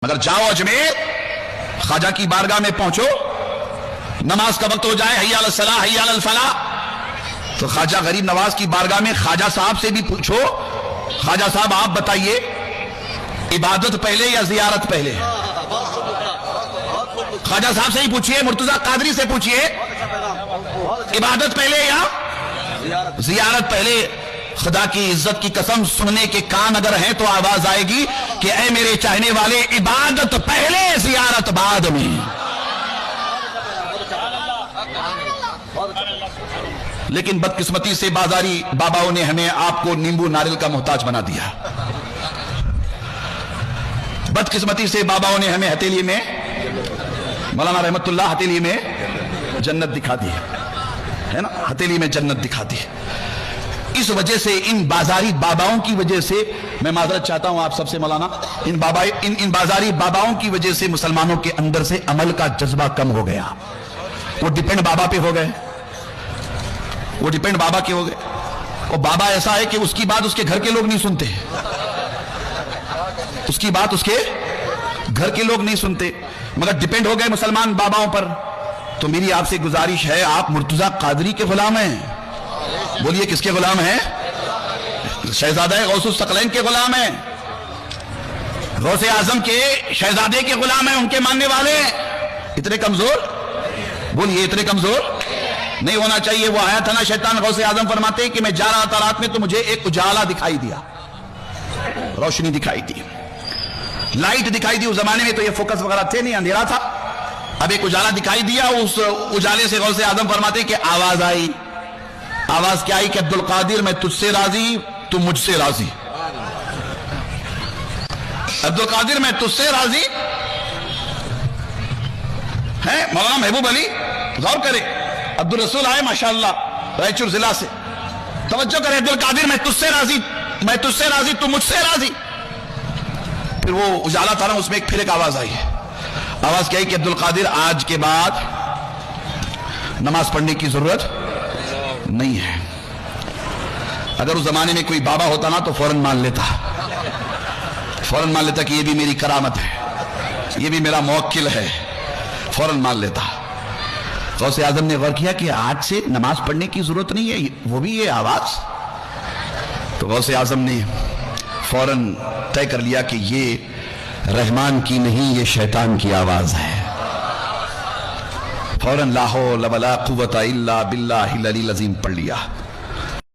مگر جاؤ اجمیر، خواجہ کی بارگاہ میں پہنچو، نماز کا وقت ہو جائے، حی علی الصلاۃ حی علی الفلاح، تو خواجہ غریب نواز کی بارگاہ میں خواجہ صاحب سے بھی پوچھو، خواجہ صاحب آپ بتائیے عبادت پہلے یا زیارت پہلے؟ خواجہ صاحب سے ہی پوچھئے، مرتضیٰ قادری سے پوچھئے، عبادت پہلے یا زیارت پہلے؟ خدا کی عزت کی قسم، سننے کے کان اگر ہیں تو آواز آئے گی کہ اے میرے چاہنے والے، عبادت پہلے زیارت بعد میں۔ لیکن بدقسمتی سے بازاری باباؤں نے ہمیں آپ کو نیمبو ناریل کا محتاج بنا دیا۔ بدقسمتی سے باباؤں نے ہمیں ہتھیلی میں، مولانا رحمت اللہ ہتھیلی میں جنت دکھا دی ہے نا، ہتھیلی میں جنت دکھا دی۔ اس وجہ سے ان بازاری باباؤں کی وجہ سے، میں معذرت چاہتا ہوں آپ سب سے مولانا، ان بازاری باباؤں کی وجہ سے مسلمانوں کے اندر سے عمل کا جذبہ کم ہو گیا۔ وہ ڈیپینڈ بابا پہ ہو گئے، وہ ڈیپینڈ بابا کے ہو گئے۔ اور بابا ایسا ہے کہ اس کی بات اس کے گھر کے لوگ نہیں سنتے، اس کی بات اس کے گھر کے لوگ نہیں سنتے، مگر ڈیپینڈ ہو گئے مسلمان باباؤں پر۔ تو میری آپ سے گزارش ہے، آپ مرتضیٰ قادری کے غلام ہیں۔ بولیے کس کے غلام ہیں؟ شہزادہ غوث الثقلین کے غلام ہیں، غوث اعظم کے شہزادے کے غلام ہیں، ان کے ماننے والے ہیں۔ اتنے کمزور؟ بولیے اتنے کمزور نہیں ہونا چاہیے۔ وہ آیا تھا نا شیطان، غوث اعظم فرماتے ہیں کہ میں جا رہا تھا رات میں تو مجھے ایک اجالا دکھائی دیا، روشنی دکھائی دی، لائٹ دکھائی دی۔ اس زمانے میں تو یہ فوکس وغیرہ تھے نہیں، اندھیرا تھا۔ اب ایک اجالا دکھائی دیا، اس اجالے سے غوث اعظم فرماتے ہیں کہ آواز آئی۔ آواز کیا آئی کہ عبد القادر میں تجھ سے راضی، تو مجھ سے راضی۔ عبد القادر میں تجھ سے راضی ہے۔ مولانا محبوب علی غور کرے، عبد الرسول آئے ماشاءاللہ رائچور ضلع سے، توجہ کرے، عبد القادر میں تجھ سے راضی، میں تجھ سے راضی، تو مجھ سے راضی۔ پھر وہ اجالا تھا نا، اس میں پھر ایک آواز آئی ہے۔ آواز کیا ہے کہ عبد القادر آج کے بعد نماز پڑھنے کی ضرورت نہیں ہے۔ اگر اس زمانے میں کوئی بابا ہوتا نا تو فوراً مان لیتا، فوراً مان لیتا کہ یہ بھی میری کرامت ہے، یہ بھی میرا موکل ہے، فوراً مان لیتا۔ غوث اعظم نے غور کیا کہ آج سے نماز پڑھنے کی ضرورت نہیں ہے، وہ بھی یہ آواز۔ تو غوث اعظم نے فوراً طے کر لیا کہ یہ رحمان کی نہیں، یہ شیطان کی آواز ہے۔ فوراً لا حول ولا قوت الا باللہ العلی العظیم پڑھ لیا۔